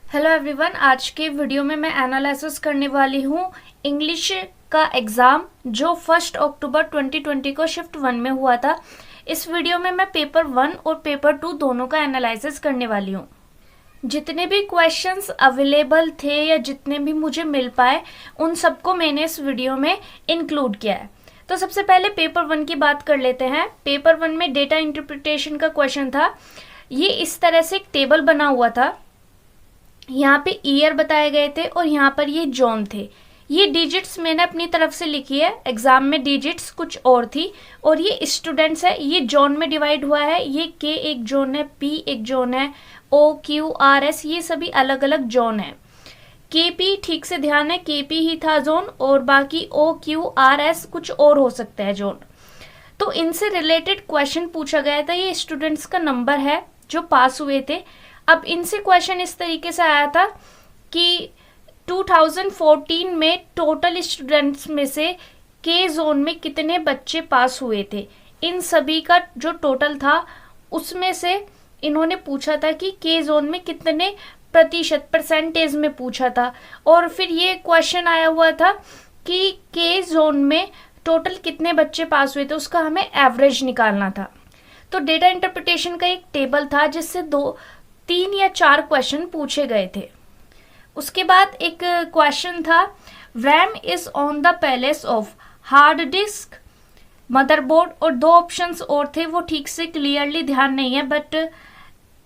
Hello everyone, आज के video में मैं एनालिसिस करने वाली हूँ इंग्लिश का एग्ज़ाम जो 1 अक्टूबर 2020 को शिफ्ट 1 में हुआ था। इस वीडियो में मैं पेपर 1 और पेपर 2 दोनों का एनालिसिस करने वाली हूँ। जितने भी क्वेश्चंस अवेलेबल थे या जितने भी मुझे मिल पाए उन सबको मैंने इस वीडियो में इंक्लूड किया है। तो सबसे पहले पेपर 1 की बात कर लेते हैं। पेपर 1 में डेटा इंटरप्रिटेशन का क्वेश्चन था। ये इस तरह से एक टेबल बना हुआ था। यहाँ पे ईयर बताए गए थे और यहाँ पर ये जोन थे। ये डिजिट्स मैंने अपनी तरफ से लिखी है, एग्जाम में डिजिट्स कुछ और थी। और ये स्टूडेंट्स है, ये जोन में डिवाइड हुआ है। ये के एक जोन है, पी एक जोन है, ओ क्यू आर एस ये सभी अलग अलग जोन है। के पी ठीक से ध्यान है, के पी ही था जोन और बाकी ओ क्यू आर एस कुछ और हो सकता है जोन। तो इनसे रिलेटेड क्वेश्चन पूछा गया था। ये स्टूडेंट्स का नंबर है जो पास हुए थे। अब इनसे क्वेश्चन इस तरीके से आया था कि 2014 में टोटल स्टूडेंट्स में से के जोन में कितने बच्चे पास हुए थे। इन सभी का जो टोटल था उसमें से इन्होंने पूछा था कि के जोन में कितने प्रतिशत परसेंटेज में पूछा था। और फिर ये क्वेश्चन आया हुआ था कि के जोन में टोटल कितने बच्चे पास हुए थे, उसका हमें एवरेज निकालना था। तो डेटा इंटरप्रिटेशन का एक टेबल था जिससे 3 या 4 क्वेश्चन पूछे गए थे। उसके बाद एक क्वेश्चन था, RAM is on the palace of hard disk motherboard, और 2 ऑप्शंस और थे, वो ठीक से क्लियरली ध्यान नहीं है बट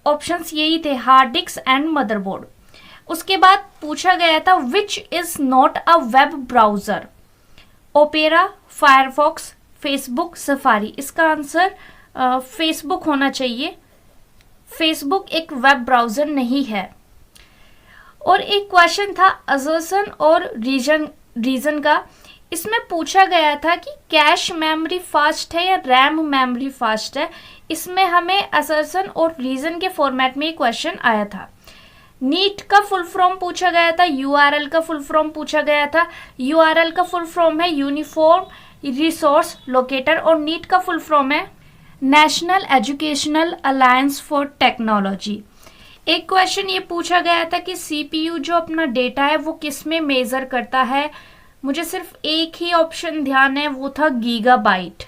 ऑप्शंस यही थे, हार्ड डिस्क एंड मदरबोर्ड। उसके बाद पूछा गया था which is not a web browser, opera, Firefox, Facebook, safari. इसका आंसर फेसबुक होना चाहिए। फेसबुक एक वेब ब्राउजर नहीं है। और एक क्वेश्चन था असर्शन और रीजन का। इसमें पूछा गया था कि कैश मेमोरी फास्ट है या रैम मेमोरी फास्ट है। इसमें हमें असर्शन और रीजन के फॉर्मेट में क्वेश्चन आया था। नीट का फुल फॉर्म पूछा गया था, यूआरएल का फुल फॉर्म पूछा गया था। यूआरएल का फुल फॉर्म है यूनिफॉर्म रिसोर्स लोकेटर और नीट का फुल फॉर्म है national educational alliance for technology. एक क्वेश्चन ये पूछा गया था कि सीपीयू जो अपना डेटा है वो किस में मेजर करता है। मुझे सिर्फ एक ही ऑप्शन ध्यान है, वो था गीगाबाइट।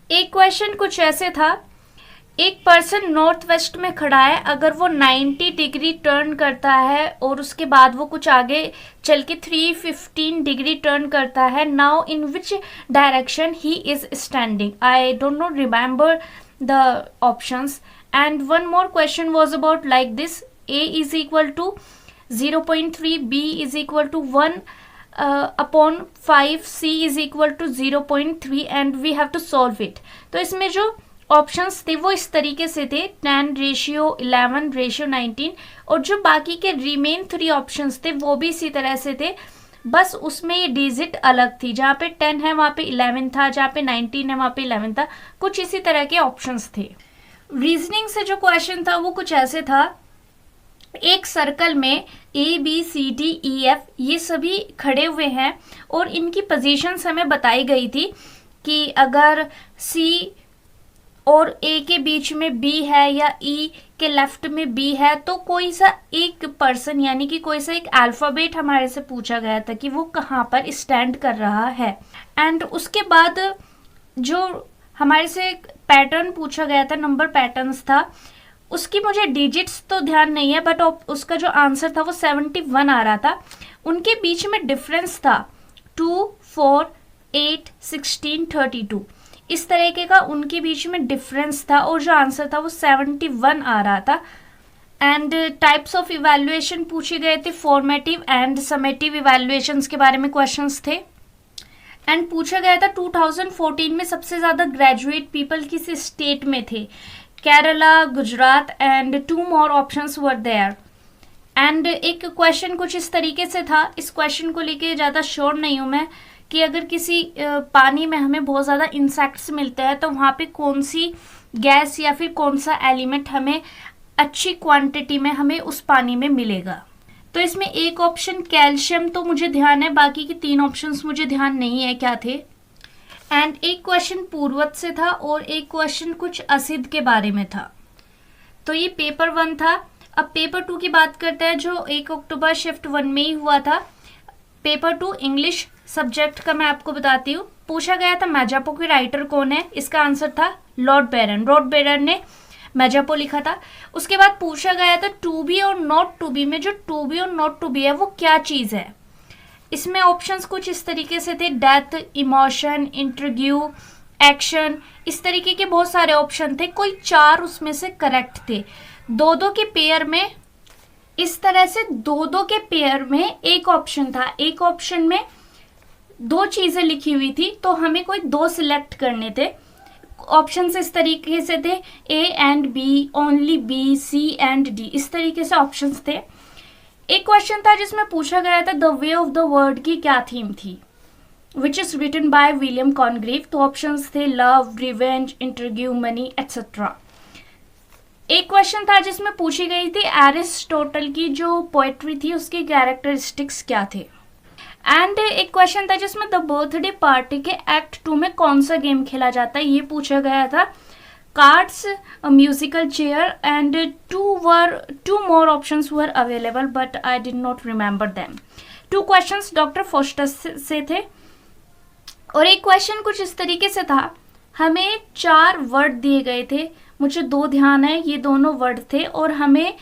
एक क्वेश्चन कुछ ऐसे था, एक पर्सन नॉर्थ वेस्ट में खड़ा है, अगर वो 90 डिग्री टर्न करता है और उसके बाद वो कुछ आगे चल के 315 डिग्री टर्न करता है, now in which direction he is standing. I don't know remember the options. And one more question was about like this, a is equal to 0.3, b is equal to 1 upon 5, c is equal to 0.3 and we have to solve it. तो इसमें जो options थे वो इस तरीके से थे 10:11:19 और जो बाकी के रिमेन 3 ऑप्शंस थे वो भी इसी तरह से थे, बस उसमें ये डिजिट अलग थी। जहाँ पे 10 है वहाँ पे 11 था, जहाँ पे 19 है वहाँ पे 11 था। कुछ इसी तरह के ऑप्शंस थे। रीजनिंग से जो क्वेश्चन था वो कुछ ऐसे था, एक सर्कल में A B C D E F ये सभी खड़े हुए हैं और इनकी पोजीशंस हमें बताई गई थी कि अगर सी और ए के बीच में बी है या ई के लेफ्ट में बी है तो कोई सा एक पर्सन यानी कि कोई सा एक अल्फाबेट हमारे से पूछा गया था कि वो कहाँ पर स्टैंड कर रहा है। एंड उसके बाद जो हमारे से पैटर्न पूछा गया था, नंबर पैटर्न्स था, उसकी मुझे डिजिट्स तो ध्यान नहीं है बट उसका जो आंसर था वो 71 आ रहा था। उनके बीच में डिफरेंस था 2, 4, 8, 16, 32 इस तरीके का उनके बीच में डिफरेंस था और जो आंसर था वो 71 आ रहा था। एंड टाइप्स ऑफ इवैल्यूएशन पूछे गए थे, फॉर्मेटिव एंड समेटिव इवैल्यूएशंस के बारे में क्वेश्चंस थे। एंड पूछा गया था 2014 में सबसे ज़्यादा ग्रेजुएट पीपल किस स्टेट में थे, Kerala, Gujarat and 2 more options were there. And एक क्वेश्चन कुछ इस तरीके से था, इस क्वेश्चन को लेके ज़्यादा श्योर नहीं हूँ मैं, कि अगर किसी पानी में हमें बहुत ज़्यादा इंसेक्ट्स मिलते हैं तो वहाँ पे कौन सी गैस या फिर कौन सा एलिमेंट हमें अच्छी क्वांटिटी में हमें उस पानी में मिलेगा। तो इसमें एक ऑप्शन कैल्शियम तो मुझे ध्यान है, बाकी के 3 ऑप्शंस मुझे ध्यान नहीं है क्या थे। एंड एक क्वेश्चन पूर्वत से था और एक क्वेश्चन कुछ असिध के बारे में था। तो ये पेपर 1 था। अब पेपर 2 की बात करते हैं, जो 1 अक्टूबर शिफ्ट 1 में ही हुआ था। पेपर 2 इंग्लिश सब्जेक्ट का मैं आपको बताती हूँ। पूछा गया था मैजापो की राइटर कौन है, इसका आंसर था लॉर्ड बैरन। लॉर्ड बैरन ने मैजापो लिखा था। उसके बाद पूछा गया था टू बी और नॉट टू बी में, जो टू बी और नॉट टू बी है वो क्या चीज है। इसमें ऑप्शंस कुछ इस तरीके से थे, डेथ, इमोशन, इंटरव्यू, एक्शन, इस तरीके के बहुत सारे ऑप्शन थे। कोई 4 उसमें से करेक्ट थे। 2-2 के पेयर में, इस तरह से 2-2 के पेयर में एक ऑप्शन था। एक ऑप्शन में 2 चीजें लिखी हुई थी, तो हमें कोई 2 सिलेक्ट करने थे। ऑप्शंस इस तरीके से थे, A and B, only B, C and D, इस तरीके से ऑप्शंस थे। एक क्वेश्चन था जिसमें पूछा गया था the way of the world की क्या थीम थी, which is written by William Congreve. तो ऑप्शंस थे love, revenge, interview, money, etcetera. एक क्वेश्चन था जिसमें पूछी गई थी एरिस्टोटल की जो पोएट्री थी उसके कैरेक्टरिस्टिक्स क्या थे। एंड एक क्वेश्चन था जिसमें द बर्थडे पार्टी के एक्ट 2 में कौन सा गेम खेला जाता है, ये पूछा गया था। Cards, musical chair and two more options were available but I did not remember them. 2 questions doctor Foster से थे। और एक क्वेश्चन कुछ इस तरीके से था, हमें 4 वर्ड दिए गए थे, मुझे 2 ध्यान है, ये दोनों वर्ड थे और हमें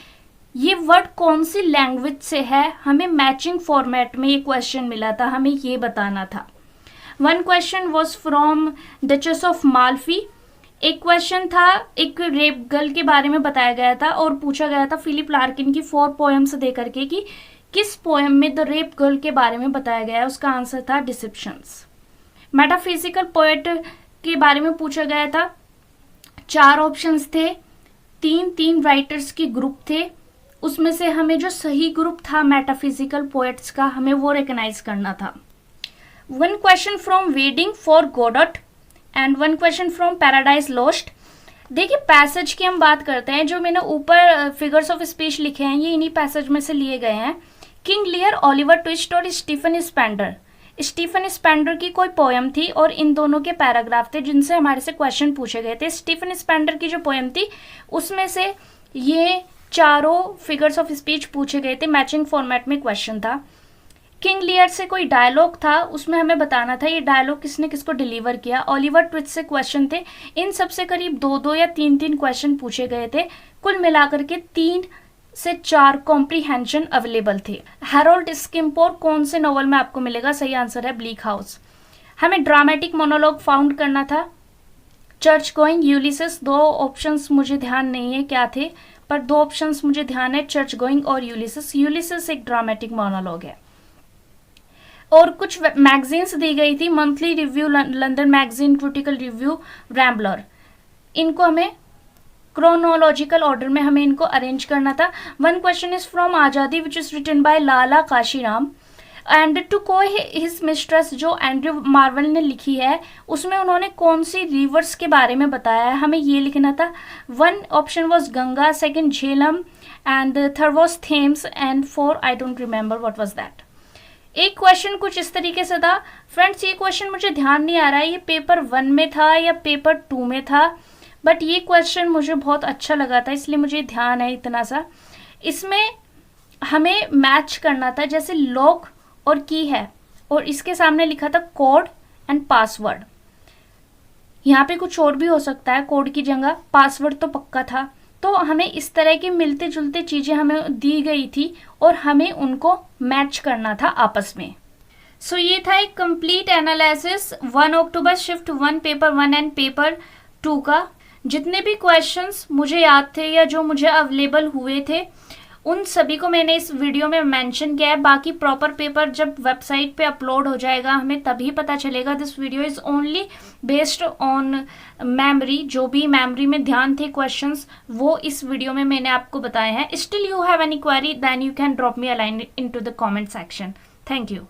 ये वर्ड कौन सी लैंग्वेज से है, हमें मैचिंग फॉर्मेट में ये क्वेश्चन मिला था, हमें ये बताना था। 1 question was from duchess of Malfi. एक क्वेश्चन था, एक रेप गर्ल के बारे में बताया गया था और पूछा गया था फिलिप लार्किन की 4 पोएम्स दे करके कि किस पोएम में द रेप गर्ल के बारे में बताया गया है। उसका आंसर था डिसेप्शंस। मेटाफिजिकल पोएट के बारे में पूछा गया था। 4 ऑप्शंस थे, 3 राइटर्स की ग्रुप थे, उसमें से हमें जो सही ग्रुप था मेटाफिजिकल पोएट्स का, हमें वो रिकॉग्नाइज करना था। 1 question from waiting for Godot and 1 question from Paradise Lost. देखिए पैसेज की हम बात करते हैं, जो मैंने ऊपर फिगर्स ऑफ स्पीच लिखे हैं ये इन्हीं पैसेज में से लिए गए हैं। किंग लियर, ओलिवर ट्विस्ट और स्टीफन स्पेंडर। स्टीफन स्पेंडर की कोई पोएम थी और इन दोनों के पैराग्राफ थे जिनसे हमारे से क्वेश्चन पूछे गए थे। स्टीफन स्पेंडर की जो पोएम थी उसमें से ये चारों फिगर्स ऑफ स्पीच पूछे गए थे, मैचिंग फॉर्मेट में क्वेश्चन था। किंग लियर से कोई डायलॉग था, उसमें हमें बताना था ये डायलॉग किसने किसको डिलीवर किया। ओलिवर ट्विस्ट से क्वेश्चन थे, इन सबसे करीब 2 या 3 क्वेश्चन पूछे गए थे। कुल मिलाकर के 3 से 4 कॉम्प्रीहेंशन अवेलेबल थे। हैरोल्ड स्किम्पोर कौन से नॉवल में आपको मिलेगा, सही आंसर है ब्लीक हाउस। हमें ड्रामेटिक मोनोलॉग फाउंड करना था। Church going, यूलिसेस। 2 ऑप्शंस मुझे ध्यान नहीं है क्या थे, पर 2 ऑप्शंस मुझे ध्यान है, चर्च गोइंग और यूलिसेस। यूलिसेस एक ड्रामेटिक मोनोलॉग है। और कुछ मैगजीन्स दी गई थी, monthly review, London magazine, critical review, Rambler. इनको हमें क्रोनोलॉजिकल ऑर्डर में हमें इनको अरेंज करना था। 1 question is from Azadi which is written by Lala Kashiram and to coy his mistress, जो एंड्रयू मार्वेल ने लिखी है, उसमें उन्होंने कौन सी रिवर्स के बारे में बताया है, हमें ये लिखना था। 1 option was Ganga, 2 Jhelum and 3rd was Thames and 4 I don't remember what was that. एक क्वेश्चन कुछ इस तरीके से था। फ्रेंड्स ये क्वेश्चन मुझे ध्यान नहीं आ रहा है ये पेपर 1 में था या पेपर 2 में था, बट ये क्वेश्चन मुझे बहुत अच्छा लगा था इसलिए मुझे ध्यान है इतना सा। इसमें हमें मैच करना था, जैसे लॉक और की है और इसके सामने लिखा था कोड एंड पासवर्ड। यहाँ पे कुछ और भी हो सकता है कोड की जगह, पासवर्ड तो पक्का था। तो हमें इस तरह की मिलते जुलते चीजें हमें दी गई थी और हमें उनको मैच करना था आपस में। सो ये था एक complete analysis 1 October shift 1 paper 1 and paper 2 का। जितने भी क्वेश्चंस मुझे याद थे या जो मुझे अवेलेबल हुए थे उन सभी को मैंने इस वीडियो में मेंशन किया है। बाकी प्रॉपर पेपर जब वेबसाइट पे अपलोड हो जाएगा हमें तभी पता चलेगा। This video is only based on memory, जो भी मेमोरी में ध्यान थे क्वेश्चंस वो इस वीडियो में मैंने आपको बताए हैं। Still you have any query then you can drop me a line into the comment section. Thank you.